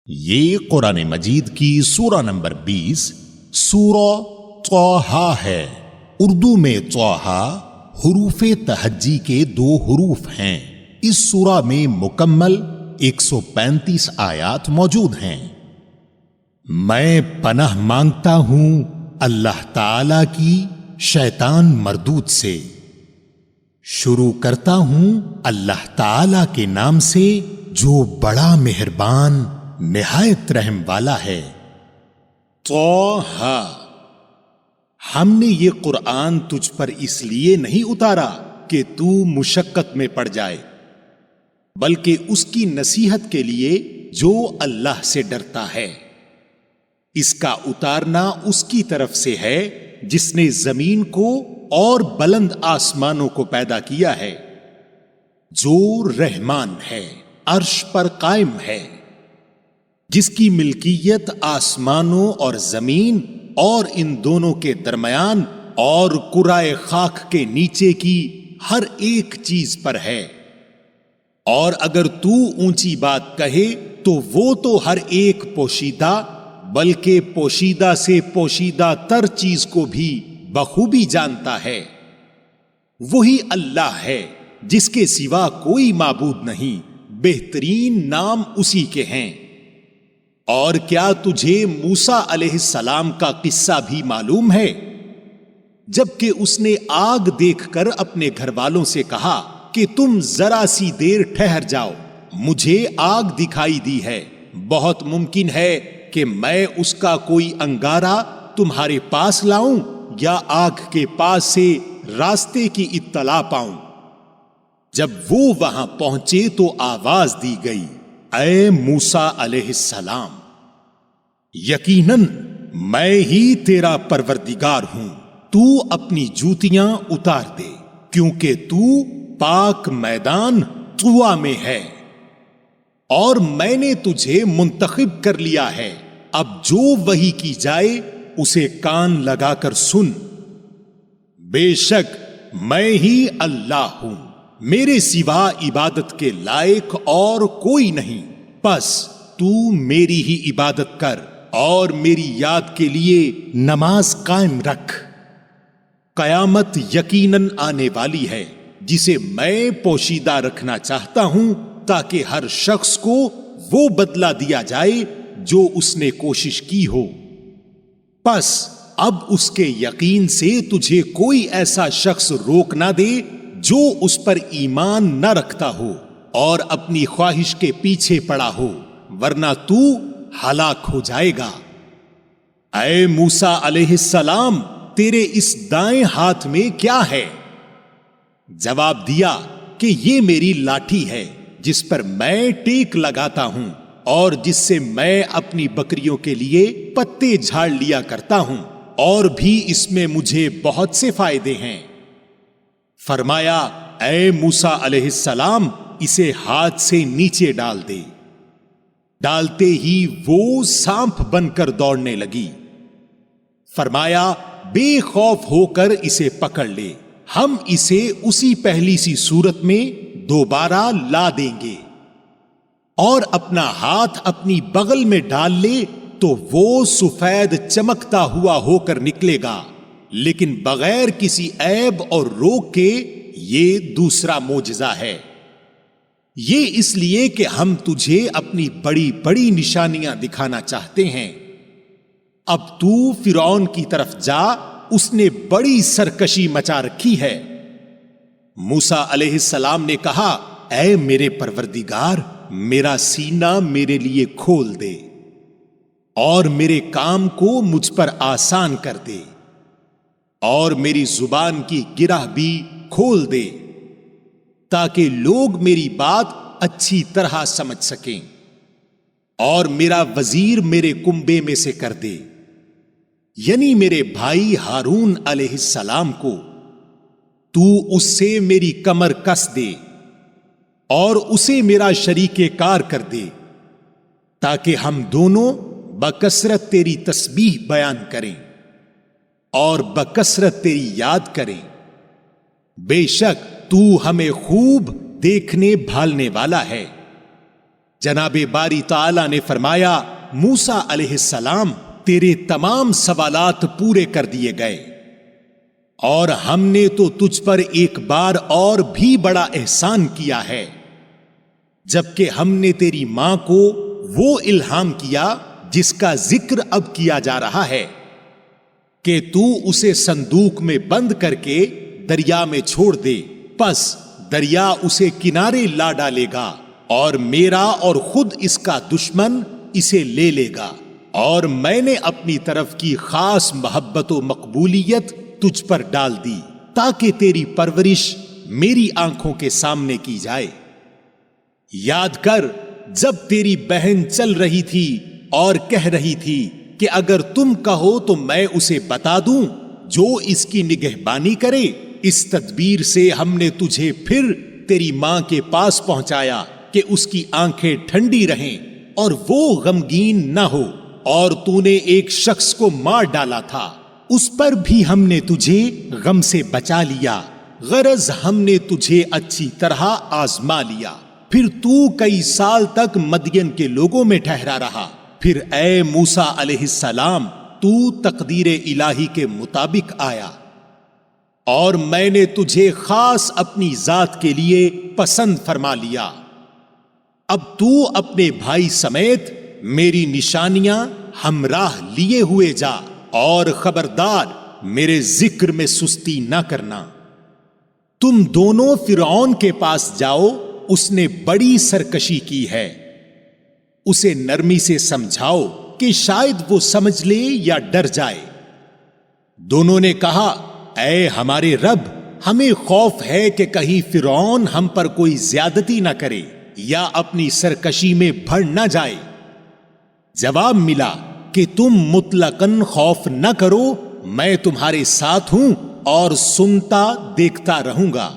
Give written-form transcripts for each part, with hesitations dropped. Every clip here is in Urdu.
یہ قرآن مجید کی سورہ نمبر 20 سورہ طٰہٰ ہے۔ اردو میں طٰہٰ حروف تہجی کے 2 حروف ہیں۔ اس سورہ میں مکمل 135 آیات موجود ہیں۔ میں پناہ مانگتا ہوں اللہ تعالی کی شیطان مردود سے۔ شروع کرتا ہوں اللہ تعالی کے نام سے جو بڑا مہربان نہایت رحم والا ہے۔ طٰہٰ، ہم نے یہ قرآن تجھ پر اس لیے نہیں اتارا کہ تو مشقت میں پڑ جائے، بلکہ اس کی نصیحت کے لیے جو اللہ سے ڈرتا ہے۔ اس کا اتارنا اس کی طرف سے ہے جس نے زمین کو اور بلند آسمانوں کو پیدا کیا ہے، جو رحمان ہے، عرش پر قائم ہے، جس کی ملکیت آسمانوں اور زمین اور ان دونوں کے درمیان اور کرۂ خاک کے نیچے کی ہر ایک چیز پر ہے۔ اور اگر تو اونچی بات کہے تو وہ تو ہر ایک پوشیدہ بلکہ پوشیدہ سے پوشیدہ تر چیز کو بھی بخوبی جانتا ہے۔ وہی اللہ ہے جس کے سوا کوئی معبود نہیں، بہترین نام اسی کے ہیں۔ اور کیا تجھے موسیٰ علیہ السلام کا قصہ بھی معلوم ہے؟ جبکہ اس نے آگ دیکھ کر اپنے گھر والوں سے کہا کہ تم ذرا سی دیر ٹھہر جاؤ، مجھے آگ دکھائی دی ہے، بہت ممکن ہے کہ میں اس کا کوئی انگارہ تمہارے پاس لاؤں یا آگ کے پاس سے راستے کی اطلاع پاؤں۔ جب وہ وہاں پہنچے تو آواز دی گئی، اے موسیٰ علیہ السلام، یقیناً میں ہی تیرا پروردگار ہوں، تو اپنی جوتیاں اتار دے، کیونکہ تو پاک میدان طویٰ میں ہے، اور میں نے تجھے منتخب کر لیا ہے۔ اب جو وحی کی جائے اسے کان لگا کر سن۔ بے شک میں ہی اللہ ہوں، میرے سوا عبادت کے لائق اور کوئی نہیں، بس تو میری ہی عبادت کر اور میری یاد کے لیے نماز قائم رکھ۔ قیامت یقیناً آنے والی ہے جسے میں پوشیدہ رکھنا چاہتا ہوں تاکہ ہر شخص کو وہ بدلہ دیا جائے جو اس نے کوشش کی ہو۔ پس اب اس کے یقین سے تجھے کوئی ایسا شخص روک نہ دے جو اس پر ایمان نہ رکھتا ہو اور اپنی خواہش کے پیچھے پڑا ہو، ورنہ تو ہلاک ہو جائے گا۔ اے موسیٰ علیہ السلام، تیرے اس دائیں ہاتھ میں کیا ہے؟ جواب دیا کہ یہ میری لاٹھی ہے جس پر میں ٹیک لگاتا ہوں اور جس سے میں اپنی بکریوں کے لیے پتے جھاڑ لیا کرتا ہوں، اور بھی اس میں مجھے بہت سے فائدے ہیں۔ فرمایا، اے موسیٰ علیہ السلام، اسے ہاتھ سے نیچے ڈال دے۔ ڈالتے ہی وہ سانپ بن کر دوڑنے لگی۔ فرمایا، بے خوف ہو کر اسے پکڑ لے، ہم اسے اسی پہلی سی صورت میں دوبارہ لا دیں گے۔ اور اپنا ہاتھ اپنی بغل میں ڈال لے تو وہ سفید چمکتا ہوا ہو کر نکلے گا، لیکن بغیر کسی عیب اور روگ کے۔ یہ دوسرا معجزہ ہے۔ یہ اس لیے کہ ہم تجھے اپنی بڑی بڑی نشانیاں دکھانا چاہتے ہیں۔ اب تو فرعون کی طرف جا، اس نے بڑی سرکشی مچا رکھی ہے۔ موسیٰ علیہ السلام نے کہا، اے میرے پروردگار، میرا سینہ میرے لیے کھول دے اور میرے کام کو مجھ پر آسان کر دے، اور میری زبان کی گرہ بھی کھول دے تاکہ لوگ میری بات اچھی طرح سمجھ سکیں، اور میرا وزیر میرے کنبے میں سے کر دے، یعنی میرے بھائی ہارون علیہ السلام کو۔ تو اس سے میری کمر کس دے اور اسے میرا شریک کار کر دے، تاکہ ہم دونوں بکثرت تیری تسبیح بیان کریں اور بکثرت تیری یاد کریں۔ بے شک تو ہمیں خوب دیکھنے بھالنے والا ہے۔ جناب باری تعالیٰ نے فرمایا، موسیٰ علیہ السلام تیرے تمام سوالات پورے کر دیے گئے، اور ہم نے تو تجھ پر ایک بار اور بھی بڑا احسان کیا ہے، جبکہ ہم نے تیری ماں کو وہ الہام کیا جس کا ذکر اب کیا جا رہا ہے کہ تو اسے صندوق میں بند کر کے دریا میں چھوڑ دے، پس دریا اسے کنارے لا ڈالے گا اور میرا اور خود اس کا دشمن اسے لے لے گا، اور میں نے اپنی طرف کی خاص محبت و مقبولیت تجھ پر ڈال دی تاکہ تیری پرورش میری آنکھوں کے سامنے کی جائے۔ یاد کر جب تیری بہن چل رہی تھی اور کہہ رہی تھی کہ اگر تم کہو تو میں اسے بتا دوں جو اس کی نگہبانی کرے، اس تدبیر سے ہم نے تجھے پھر تیری ماں کے پاس پہنچایا کہ اس کی آنکھیں ٹھنڈی رہیں اور وہ غمگین نہ ہو، اور تو نے ایک شخص کو مار ڈالا تھا، اس پر بھی ہم نے تجھے غم سے بچا لیا، غرض ہم نے تجھے اچھی طرح آزما لیا۔ پھر تو کئی سال تک مدین کے لوگوں میں ٹھہرا رہا، پھر اے موسیٰ علیہ السلام تو تقدیر الہی کے مطابق آیا، اور میں نے تجھے خاص اپنی ذات کے لیے پسند فرما لیا۔ اب تو اپنے بھائی سمیت میری نشانیاں ہمراہ لیے ہوئے جا، اور خبردار میرے ذکر میں سستی نہ کرنا۔ تم دونوں فرعون کے پاس جاؤ، اس نے بڑی سرکشی کی ہے، اسے نرمی سے سمجھاؤ کہ شاید وہ سمجھ لے یا ڈر جائے۔ دونوں نے کہا، اے ہمارے رب، ہمیں خوف ہے کہ کہیں فرعون ہم پر کوئی زیادتی نہ کرے یا اپنی سرکشی میں بڑھ نہ جائے۔ جواب ملا کہ تم مطلقاً خوف نہ کرو، میں تمہارے ساتھ ہوں اور سنتا دیکھتا رہوں گا۔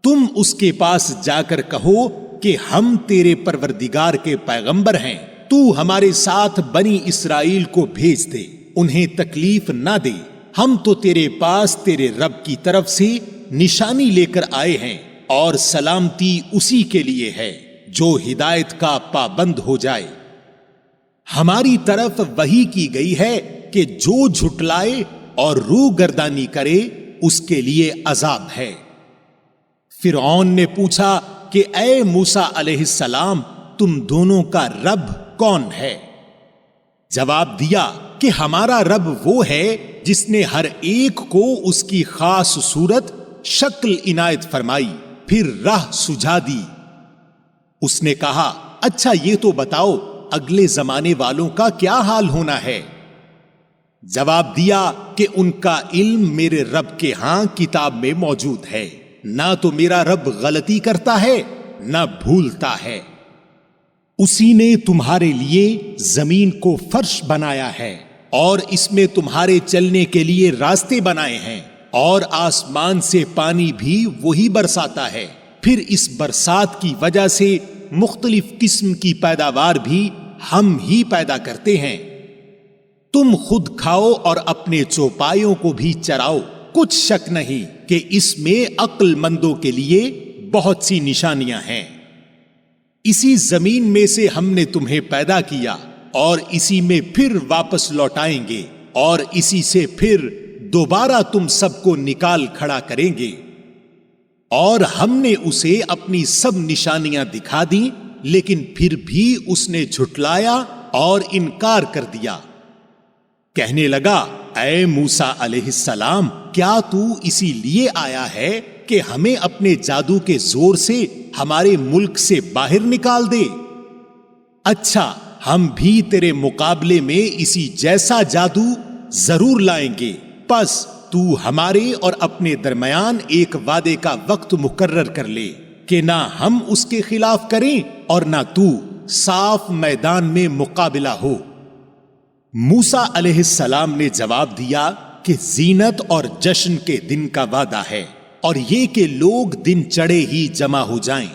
تم اس کے پاس جا کر کہو کہ ہم تیرے پروردگار کے پیغمبر ہیں، تو ہمارے ساتھ بنی اسرائیل کو بھیج دے، انہیں تکلیف نہ دے، ہم تو تیرے پاس تیرے رب کی طرف سے نشانی لے کر آئے ہیں، اور سلامتی اسی کے لیے ہے جو ہدایت کا پابند ہو جائے۔ ہماری طرف وحی کی گئی ہے کہ جو جھٹلائے اور روح گردانی کرے اس کے لیے عذاب ہے۔ فرعون نے پوچھا کہ اے موسیٰ علیہ السلام، تم دونوں کا رب کون ہے؟ جواب دیا کہ ہمارا رب وہ ہے جس نے ہر ایک کو اس کی خاص صورت شکل عنایت فرمائی، پھر راہ سجھا دی۔ اس نے کہا، اچھا یہ تو بتاؤ اگلے زمانے والوں کا کیا حال ہونا ہے؟ جواب دیا کہ ان کا علم میرے رب کے ہاں کتاب میں موجود ہے، نہ تو میرا رب غلطی کرتا ہے نہ بھولتا ہے۔ اسی نے تمہارے لیے زمین کو فرش بنایا ہے اور اس میں تمہارے چلنے کے لیے راستے بنائے ہیں، اور آسمان سے پانی بھی وہی برساتا ہے، پھر اس برسات کی وجہ سے مختلف قسم کی پیداوار بھی ہم ہی پیدا کرتے ہیں۔ تم خود کھاؤ اور اپنے چوپایوں کو بھی چراؤ، کچھ شک نہیں کہ اس میں عقل مندوں کے لیے بہت سی نشانیاں ہیں۔ اسی زمین میں سے ہم نے تمہیں پیدا کیا اور اسی میں پھر واپس لوٹائیں گے، اور اسی سے پھر دوبارہ تم سب کو نکال کھڑا کریں گے۔ اور ہم نے اسے اپنی سب نشانیاں دکھا دیں، لیکن پھر بھی اس نے جھٹلایا اور انکار کر دیا۔ کہنے لگا، اے موسیٰ علیہ السلام، کیا تو اسی لیے آیا ہے کہ ہمیں اپنے جادو کے زور سے ہمارے ملک سے باہر نکال دے؟ اچھا، ہم بھی تیرے مقابلے میں اسی جیسا جادو ضرور لائیں گے، پس تو ہمارے اور اپنے درمیان ایک وعدے کا وقت مقرر کر لے کہ نہ ہم اس کے خلاف کریں اور نہ تو صاف میدان میں مقابلہ ہو۔ موسیٰ علیہ السلام نے جواب دیا کہ زینت اور جشن کے دن کا وعدہ ہے، اور یہ کہ لوگ دن چڑھے ہی جمع ہو جائیں۔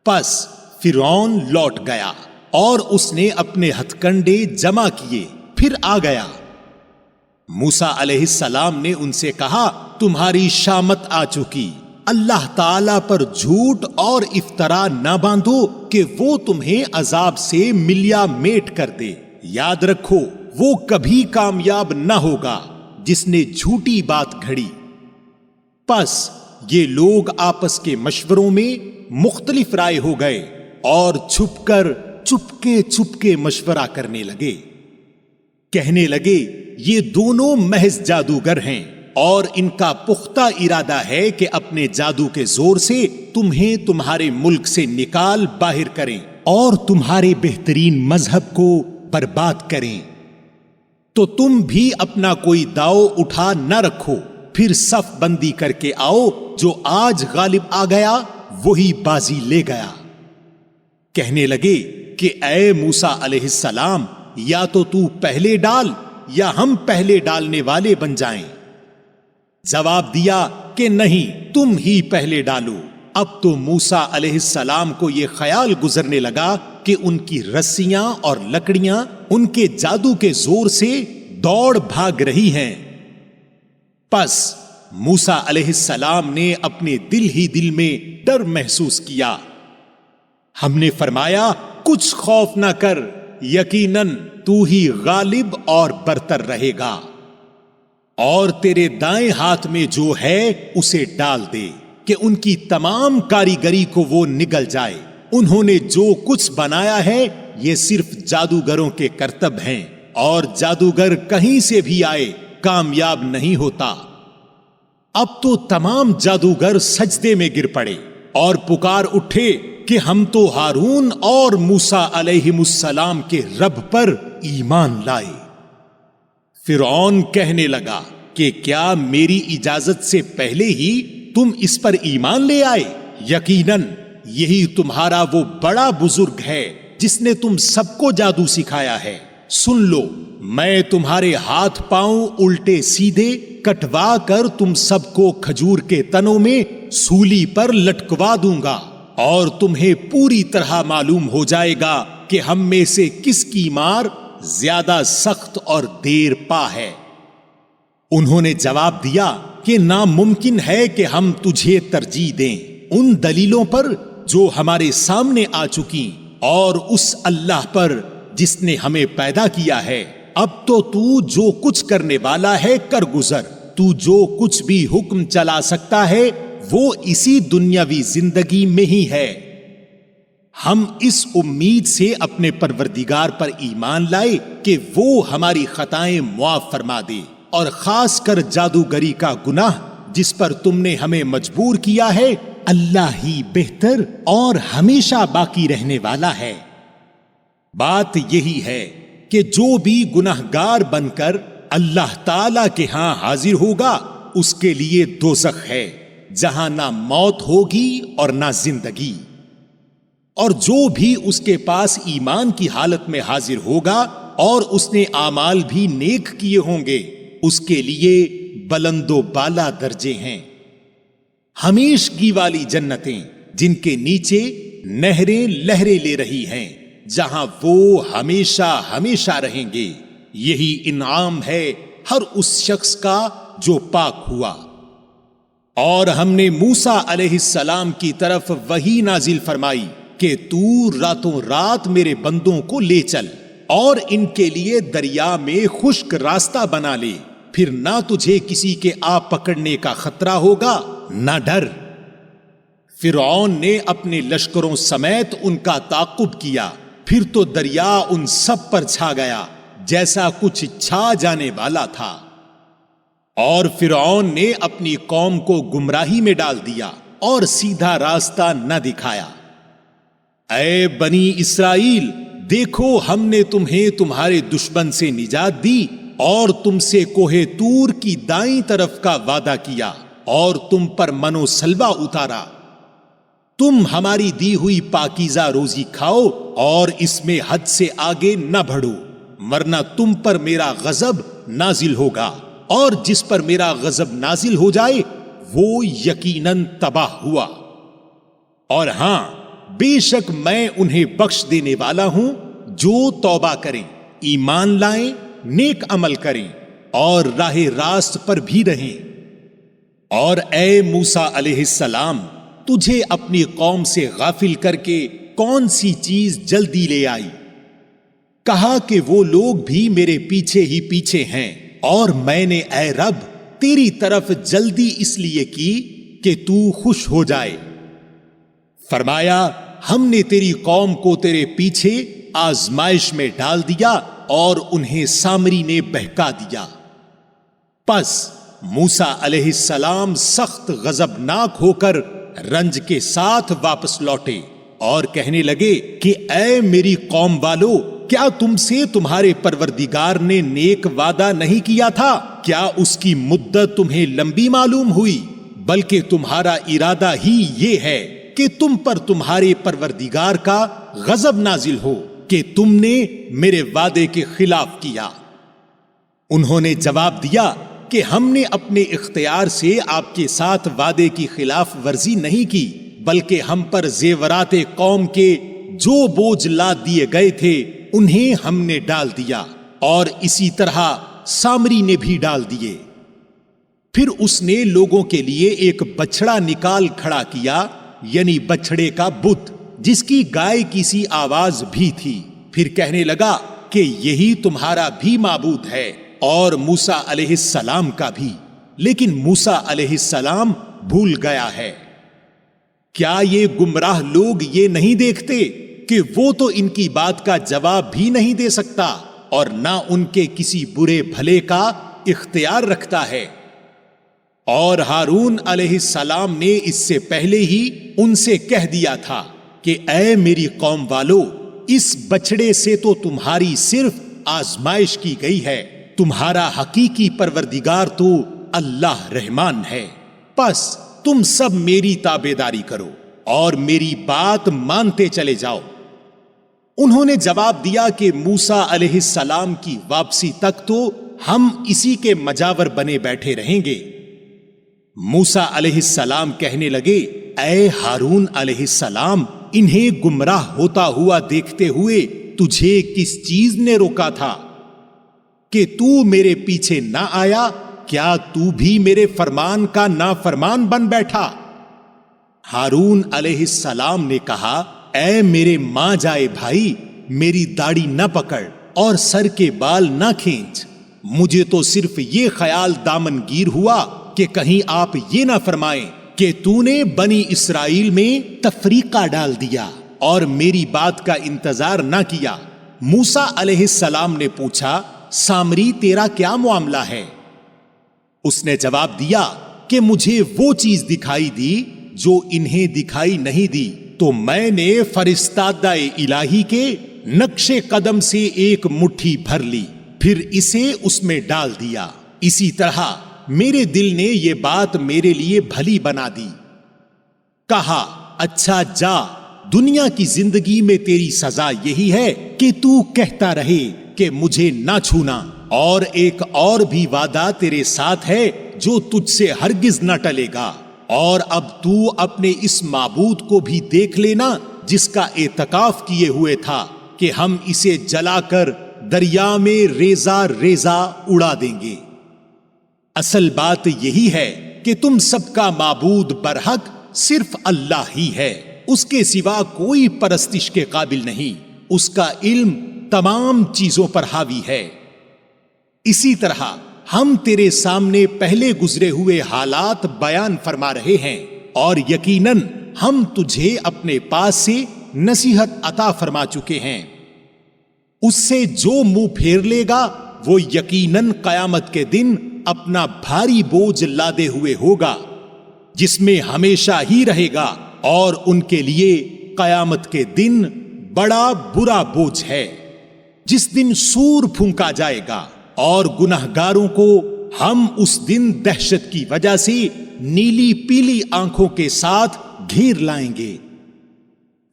پس فرعون لوٹ گیا اور اس نے اپنے ہتھ کنڈے جمع کیے، پھر آ گیا۔ موسیٰ علیہ السلام نے ان سے کہا، تمہاری شامت آ چکی، اللہ تعالی پر جھوٹ اور افطرا نہ باندھو کہ وہ تمہیں عذاب سے ملیا میٹ کر دے۔ یاد رکھو وہ کبھی کامیاب نہ ہوگا جس نے جھوٹی بات گھڑی۔ پس یہ لوگ آپس کے مشوروں میں مختلف رائے ہو گئے اور چپکے مشورہ کرنے لگے۔ کہنے لگے یہ دونوں محض جادوگر ہیں اور ان کا پختہ ارادہ ہے کہ اپنے جادو کے زور سے تمہیں تمہارے ملک سے نکال باہر کریں اور تمہارے بہترین مذہب کو برباد کریں۔ تو تم بھی اپنا کوئی داؤ اٹھا نہ رکھو، پھر صف بندی کر کے آؤ، جو آج غالب آ گیا وہی بازی لے گیا۔ کہنے لگے کہ اے موسیٰ علیہ السلام، یا تو پہلے ڈال یا ہم پہلے ڈالنے والے بن جائیں۔ جواب دیا کہ نہیں، تم ہی پہلے ڈالو۔ اب تو موسیٰ علیہ السلام کو یہ خیال گزرنے لگا کہ ان کی رسیاں اور لکڑیاں ان کے جادو کے زور سے دوڑ بھاگ رہی ہیں۔ پس موسیٰ علیہ السلام نے اپنے دل میں ڈر محسوس کیا۔ ہم نے فرمایا کچھ خوف نہ کر، یقیناً تو ہی غالب اور برتر رہے گا، اور تیرے دائیں ہاتھ میں جو ہے اسے ڈال دے کہ ان کی تمام کاریگری کو وہ نگل جائے۔ انہوں نے جو کچھ بنایا ہے یہ صرف جادوگروں کے کرتب ہیں، اور جادوگر کہیں سے بھی آئے کامیاب نہیں ہوتا۔ اب تو تمام جادوگر سجدے میں گر پڑے اور پکار اٹھے کہ ہم تو ہارون اور موسیٰ علیہ السلام کے رب پر ایمان لائے۔ فرعون کہنے لگا کہ کیا میری اجازت سے پہلے ہی تم اس پر ایمان لے آئے؟ یقیناً یہی تمہارا وہ بڑا بزرگ ہے جس نے تم سب کو جادو سکھایا ہے۔ سن لو، میں تمہارے ہاتھ پاؤں الٹے سیدھے کٹوا کر تم سب کو کھجور کے تنوں میں سولی پر لٹکوا دوں گا، اور تمہیں پوری طرح معلوم ہو جائے گا کہ ہم میں سے کس کی مار زیادہ سخت اور دیر پا ہے۔ انہوں نے جواب دیا کہ ناممکن ہے کہ ہم تجھے ترجیح دیں ان دلیلوں پر جو ہمارے سامنے آ چکی، اور اس اللہ پر جس نے ہمیں پیدا کیا ہے۔ اب تو جو کچھ کرنے والا ہے کر گزر، تو جو کچھ بھی حکم چلا سکتا ہے وہ اسی دنیاوی زندگی میں ہی ہے۔ ہم اس امید سے اپنے پروردگار پر ایمان لائے کہ وہ ہماری خطائیں معاف فرما دے، اور خاص کر جادوگری کا گناہ جس پر تم نے ہمیں مجبور کیا ہے، اللہ ہی بہتر اور ہمیشہ باقی رہنے والا ہے۔ بات یہی ہے کہ جو بھی گناہگار بن کر اللہ تعالی کے ہاں حاضر ہوگا اس کے لیے دوزخ ہے، جہاں نہ موت ہوگی اور نہ زندگی، اور جو بھی اس کے پاس ایمان کی حالت میں حاضر ہوگا اور اس نے اعمال بھی نیک کیے ہوں گے، اس کے لیے بلند و بالا درجے ہیں، ہمیشگی والی جنتیں جن کے نیچے نہریں لہریں لے رہی ہیں، جہاں وہ ہمیشہ ہمیشہ رہیں گے۔ یہی انعام ہے ہر اس شخص کا جو پاک ہوا۔ اور ہم نے موسیٰ علیہ السلام کی طرف وحی نازل فرمائی کہ تو راتوں رات میرے بندوں کو لے چل اور ان کے لیے دریا میں خشک راستہ بنا لے، پھر نہ تجھے کسی کے آ پکڑنے کا خطرہ ہوگا نہ ڈر۔ فرعون نے اپنے لشکروں سمیت ان کا تعاقب کیا، پھر تو دریا ان سب پر چھا گیا جیسا کچھ چھا جانے والا تھا، اور فرعون نے اپنی قوم کو گمراہی میں ڈال دیا اور سیدھا راستہ نہ دکھایا۔ اے بنی اسرائیل، دیکھو ہم نے تمہیں تمہارے دشمن سے نجات دی اور تم سے کوہ طور کی دائیں طرف کا وعدہ کیا اور تم پر من و سلوہ اتارا۔ تم ہماری دی ہوئی پاکیزہ روزی کھاؤ اور اس میں حد سے آگے نہ بڑھو، ورنہ تم پر میرا غضب نازل ہوگا، اور جس پر میرا غضب نازل ہو جائے وہ یقیناً تباہ ہوا۔ اور ہاں، بے شک میں انہیں بخش دینے والا ہوں جو توبہ کریں، ایمان لائیں، نیک عمل کریں اور راہ راست پر بھی رہیں۔ اور اے موسیٰ علیہ السلام، تجھے اپنی قوم سے غافل کر کے کون سی چیز جلدی لے آئی؟ کہا کہ وہ لوگ بھی میرے پیچھے ہی پیچھے ہیں، اور میں نے اے رب تیری طرف جلدی اس لیے کی کہ تو خوش ہو جائے۔ فرمایا ہم نے تیری قوم کو تیرے پیچھے آزمائش میں ڈال دیا اور انہیں سامری نے بہکا دیا۔ پس موسیٰ علیہ السلام سخت غضبناک ہو کر رنج کے ساتھ واپس لوٹے اور کہنے لگے کہ اے میری قوم والو، کیا تم سے تمہارے پروردگار نے نیک وعدہ نہیں کیا تھا؟ کیا اس کی مدت تمہیں لمبی معلوم ہوئی؟ بلکہ تمہارا ارادہ ہی یہ ہے کہ تم پر تمہارے پروردگار کا غضب نازل ہو کہ تم نے میرے وعدے کے خلاف کیا۔ انہوں نے جواب دیا کہ ہم نے اپنے اختیار سے آپ کے ساتھ وعدے کی خلاف ورزی نہیں کی، بلکہ ہم پر زیورات قوم کے جو بوجھ لاد دیے گئے تھے انہیں ہم نے ڈال دیا، اور اسی طرح سامری نے بھی ڈال دیے۔ پھر اس نے لوگوں کے لیے ایک بچڑا نکال کھڑا کیا، یعنی بچڑے کا بت جس کی گائے کی سی آواز بھی تھی۔ پھر کہنے لگا کہ یہی تمہارا بھی معبود ہے اور موسیٰ علیہ السلام کا بھی، لیکن موسیٰ علیہ السلام بھول گیا ہے۔ کیا یہ گمراہ لوگ یہ نہیں دیکھتے کہ وہ تو ان کی بات کا جواب بھی نہیں دے سکتا اور نہ ان کے کسی برے بھلے کا اختیار رکھتا ہے؟ اور ہارون علیہ السلام نے اس سے پہلے ہی ان سے کہہ دیا تھا کہ اے میری قوم والو، اس بچڑے سے تو تمہاری صرف آزمائش کی گئی ہے، تمہارا حقیقی پروردگار تو اللہ رحمان ہے۔ پس تم سب میری تابعداری کرو اور میری بات مانتے چلے جاؤ۔ انہوں نے جواب دیا کہ موسیٰ علیہ السلام کی واپسی تک تو ہم اسی کے مجاور بنے بیٹھے رہیں گے۔ موسیٰ علیہ السلام کہنے لگے اے ہارون علیہ السلام، انہیں گمراہ ہوتا ہوا دیکھتے ہوئے تجھے کس چیز نے روکا تھا کہ تو میرے پیچھے نہ آیا؟ کیا تو بھی میرے فرمان کا نافرمان بن بیٹھا؟ ہارون علیہ السلام نے کہا اے میرے ماں جائے بھائی، میری داڑھی نہ پکڑ اور سر کے بال نہ کھینچ، مجھے تو صرف یہ خیال دامن گیر ہوا کہ کہیں آپ یہ نہ فرمائیں کہ تو نے بنی اسرائیل میں تفریقہ ڈال دیا اور میری بات کا انتظار نہ کیا۔ موسیٰ علیہ السلام نے پوچھا سامری تیرا کیا معاملہ ہے؟ اس نے جواب دیا کہ مجھے وہ چیز دکھائی دی جو انہیں دکھائی نہیں دی، تو میں نے فرستادہ الہی کے نقش قدم سے ایک مٹھی بھر لی، پھر اسے اس میں ڈال دیا۔ اسی طرح میرے دل نے یہ بات میرے لیے بھلی بنا دی۔ کہا اچھا جا، دنیا کی زندگی میں تیری سزا یہی ہے کہ تو کہتا رہے کہ مجھے نہ چھونا، اور ایک اور بھی وعدہ تیرے ساتھ ہے جو تجھ سے ہرگز نہ ٹلے گا، اور اب تو اپنے اس معبود کو بھی دیکھ لینا جس کا اعتکاف کیے ہوئے تھا کہ ہم اسے جلا کر دریا میں ریزہ ریزہ اڑا دیں گے۔ اصل بات یہی ہے کہ تم سب کا معبود برحق صرف اللہ ہی ہے، اس کے سوا کوئی پرستش کے قابل نہیں، اس کا علم تمام چیزوں پر حاوی ہے۔ اسی طرح ہم تیرے سامنے پہلے گزرے ہوئے حالات بیان فرما رہے ہیں، اور یقیناً ہم تجھے اپنے پاس سے نصیحت عطا فرما چکے ہیں۔ اس سے جو منہ پھیر لے گا وہ یقیناً قیامت کے دن اپنا بھاری بوجھ لادے ہوئے ہوگا، جس میں ہمیشہ ہی رہے گا، اور ان کے لیے قیامت کے دن بڑا برا بوجھ ہے، جس دن سور پھونکا جائے گا، اور گنہگاروں کو ہم اس دن دہشت کی وجہ سے نیلی پیلی آنکھوں کے ساتھ گھیر لائیں گے۔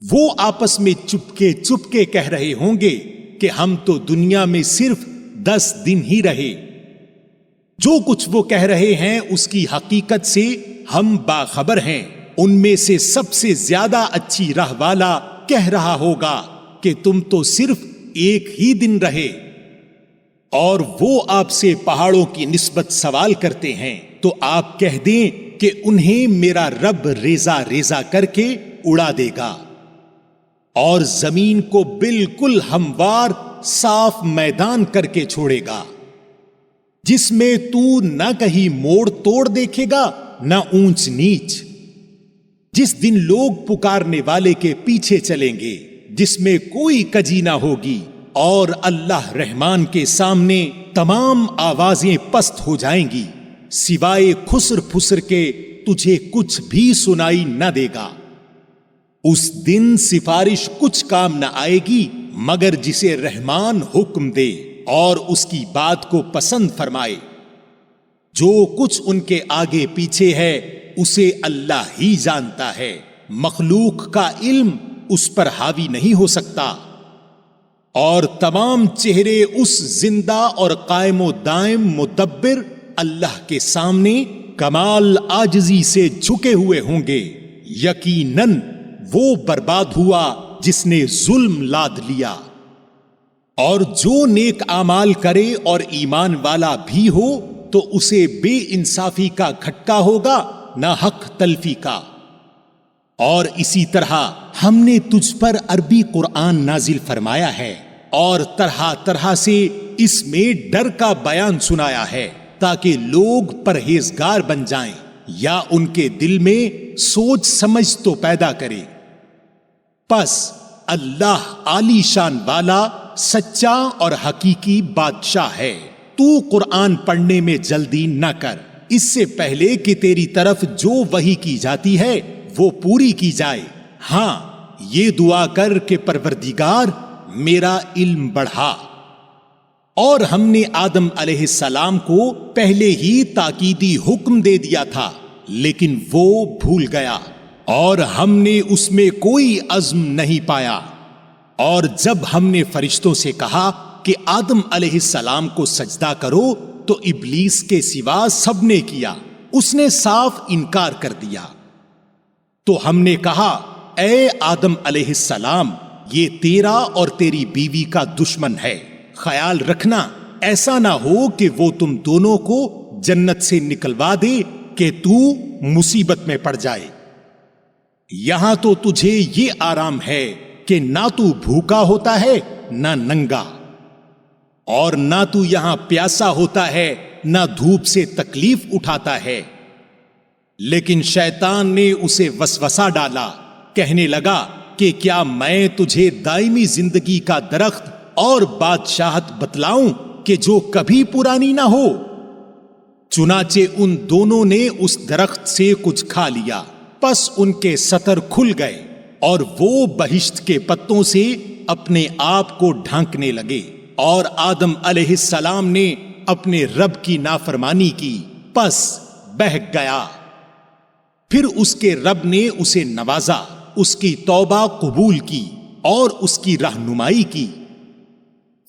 وہ آپس میں چپکے کہہ رہے ہوں گے کہ ہم تو دنیا میں صرف 10 دن ہی رہے۔ جو کچھ وہ کہہ رہے ہیں اس کی حقیقت سے ہم باخبر ہیں۔ ان میں سے سب سے زیادہ اچھی راہ والا کہہ رہا ہوگا کہ تم تو صرف ایک ہی دن رہے، اور وہ آپ سے پہاڑوں کی نسبت سوال کرتے ہیں، تو آپ کہہ دیں کہ انہیں میرا رب ریزہ ریزہ کر کے اڑا دے گا اور زمین کو بالکل ہموار صاف میدان کر کے چھوڑے گا، جس میں تو نہ کہیں موڑ توڑ دیکھے گا نہ اونچ نیچ، جس دن لوگ پکارنے والے کے پیچھے چلیں گے، جس میں کوئی کجی نہ ہوگی، اور اللہ رحمان کے سامنے تمام آوازیں پست ہو جائیں گی، سوائے خسر پھسر کے تجھے کچھ بھی سنائی نہ دے گا۔ اس دن سفارش کچھ کام نہ آئے گی مگر جسے رحمان حکم دے اور اس کی بات کو پسند فرمائے۔ جو کچھ ان کے آگے پیچھے ہے اسے اللہ ہی جانتا ہے، مخلوق کا علم اس پر حاوی نہیں ہو سکتا۔ اور تمام چہرے اس زندہ اور قائم و دائم مدبر اللہ کے سامنے کمال عاجزی سے جھکے ہوئے ہوں گے۔ یقیناً وہ برباد ہوا جس نے ظلم لاد لیا۔ اور جو نیک اعمال کرے اور ایمان والا بھی ہو تو اسے بے انصافی کا کھٹکا ہوگا نہ حق تلفی کا۔ اور اسی طرح ہم نے تجھ پر عربی قرآن نازل فرمایا ہے اور طرح طرح سے اس میں ڈر کا بیان سنایا ہے تاکہ لوگ پرہیزگار بن جائیں یا ان کے دل میں سوچ سمجھ تو پیدا کرے۔ پس اللہ عالی شان والا سچا اور حقیقی بادشاہ ہے۔ تو قرآن پڑھنے میں جلدی نہ کر، اس سے پہلے کہ تیری طرف جو وحی کی جاتی ہے وہ پوری کی جائے۔ ہاں، یہ دعا کر کہ پروردگار میرا علم بڑھا۔ اور ہم نے آدم علیہ السلام کو پہلے ہی تاکیدی حکم دے دیا تھا لیکن وہ بھول گیا اور ہم نے اس میں کوئی عزم نہیں پایا۔ اور جب ہم نے فرشتوں سے کہا کہ آدم علیہ السلام کو سجدہ کرو تو ابلیس کے سوا سب نے کیا، اس نے صاف انکار کر دیا۔ تو ہم نے کہا اے آدم علیہ السلام، یہ تیرا اور تیری بیوی کا دشمن ہے، خیال رکھنا ایسا نہ ہو کہ وہ تم دونوں کو جنت سے نکلوا دے کہ تو مصیبت میں پڑ جائے۔ یہاں تو تجھے یہ آرام ہے کہ نہ تو بھوکا ہوتا ہے نہ ننگا، اور نہ تو یہاں پیاسا ہوتا ہے نہ دھوپ سے تکلیف اٹھاتا ہے۔ لیکن شیطان نے اسے وسوسہ ڈالا، کہنے لگا کہ کیا میں تجھے دائمی زندگی کا درخت اور بادشاہت بتلاؤں کہ جو کبھی پرانی نہ ہو؟ چنانچہ ان دونوں نے اس درخت سے کچھ کھا لیا، پس ان کے ستر کھل گئے اور وہ بہشت کے پتوں سے اپنے آپ کو ڈھانکنے لگے۔ اور آدم علیہ السلام نے اپنے رب کی نافرمانی کی، پس بہک گیا۔ پھر اس کے رب نے اسے نوازا، اس کی توبہ قبول کی اور اس کی رہنمائی کی۔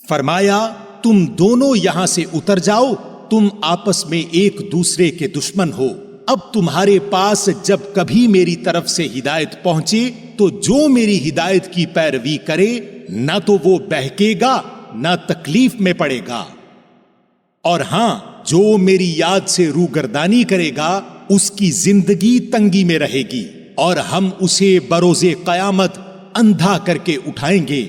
فرمایا تم دونوں یہاں سے اتر جاؤ، تم آپس میں ایک دوسرے کے دشمن ہو۔ اب تمہارے پاس جب کبھی میری طرف سے ہدایت پہنچے تو جو میری ہدایت کی پیروی کرے نہ تو وہ بہکے گا نہ تکلیف میں پڑے گا، اور ہاں جو میری یاد سے روگردانی کرے گا اس کی زندگی تنگی میں رہے گی اور ہم اسے بروز قیامت اندھا کر کے اٹھائیں گے۔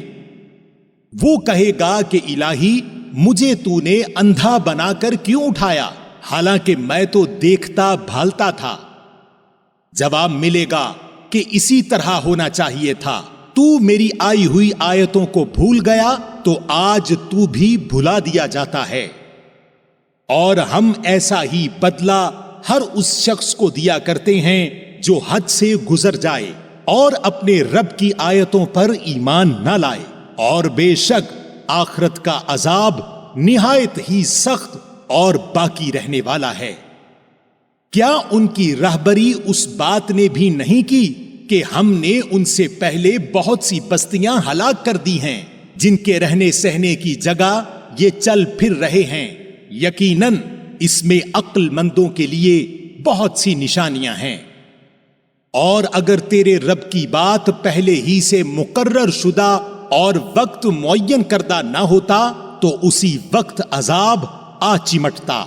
وہ کہے گا کہ الہی مجھے تو نے اندھا بنا کر کیوں اٹھایا حالانکہ میں تو دیکھتا بھالتا تھا۔ جواب ملے گا کہ اسی طرح ہونا چاہیے تھا، تو میری آئی ہوئی آیتوں کو بھول گیا تو آج تو بھی بھلا دیا جاتا ہے۔ اور ہم ایسا ہی بدلہ ہر اس شخص کو دیا کرتے ہیں جو حد سے گزر جائے اور اپنے رب کی آیتوں پر ایمان نہ لائے، اور بے شک آخرت کا عذاب نہایت ہی سخت اور باقی رہنے والا ہے۔ کیا ان کی رہبری اس بات نے بھی نہیں کی کہ ہم نے ان سے پہلے بہت سی بستیاں ہلاک کر دی ہیں جن کے رہنے سہنے کی جگہ یہ چل پھر رہے ہیں؟ یقیناً اس میں عقل مندوں کے لیے بہت سی نشانیاں ہیں۔ اور اگر تیرے رب کی بات پہلے ہی سے مقرر شدہ اور وقت معین کردہ نہ ہوتا تو اسی وقت عذاب آ چمٹتا۔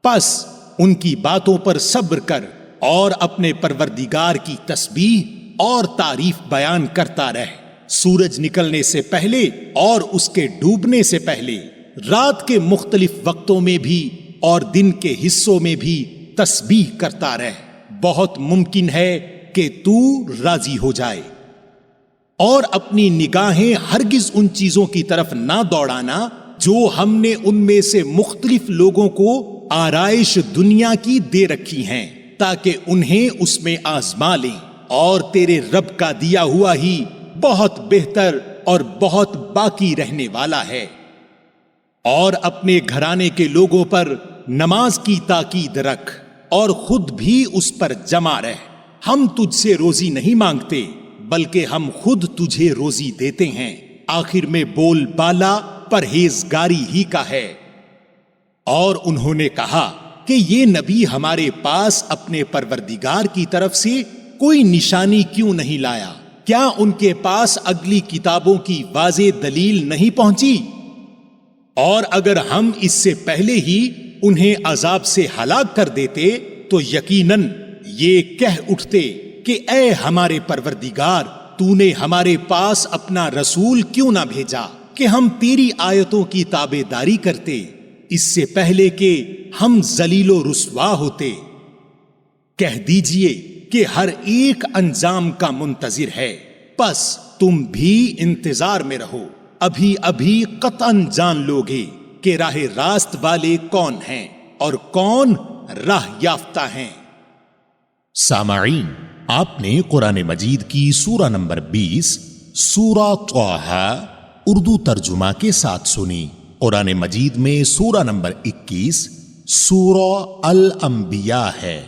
پس ان کی باتوں پر صبر کر اور اپنے پروردگار کی تسبیح اور تعریف بیان کرتا رہ، سورج نکلنے سے پہلے اور اس کے ڈوبنے سے پہلے، رات کے مختلف وقتوں میں بھی اور دن کے حصوں میں بھی تسبیح کرتا رہ، بہت ممکن ہے کہ تو راضی ہو جائے۔ اور اپنی نگاہیں ہرگز ان چیزوں کی طرف نہ دوڑانا جو ہم نے ان میں سے مختلف لوگوں کو آرائش دنیا کی دے رکھی ہیں، تاکہ انہیں اس میں آزما لیں، اور تیرے رب کا دیا ہوا ہی بہت بہتر اور بہت باقی رہنے والا ہے۔ اور اپنے گھرانے کے لوگوں پر نماز کی تاکید رکھ اور خود بھی اس پر جمع رہ۔ ہم تجھ سے روزی نہیں مانگتے بلکہ ہم خود تجھے روزی دیتے ہیں، آخر میں بول بالا پرہیزگاری ہی کا ہے۔ اور انہوں نے کہا کہ یہ نبی ہمارے پاس اپنے پروردگار کی طرف سے کوئی نشانی کیوں نہیں لایا؟ کیا ان کے پاس اگلی کتابوں کی واضح دلیل نہیں پہنچی؟ اور اگر ہم اس سے پہلے ہی انہیں عذاب سے ہلاک کر دیتے تو یقیناً یہ کہہ اٹھتے کہ اے ہمارے پروردگار، تو نے ہمارے پاس اپنا رسول کیوں نہ بھیجا کہ ہم تیری آیتوں کی تابع داری کرتے، اس سے پہلے کہ ہم ذلیل و رسوا ہوتے۔ کہہ دیجئے کہ ہر ایک انجام کا منتظر ہے، پس تم بھی انتظار میں رہو، ابھی ابھی قطعاً جان لوگے کہ راہ راست والے کون ہیں اور کون راہ یافتہ ہیں۔ سامعین، آپ نے قرآن مجید کی سورہ نمبر 20 سورہ طٰہٰ اردو ترجمہ کے ساتھ سنی۔ قرآن مجید میں سورہ نمبر 21 سورہ الانبیاء ہے۔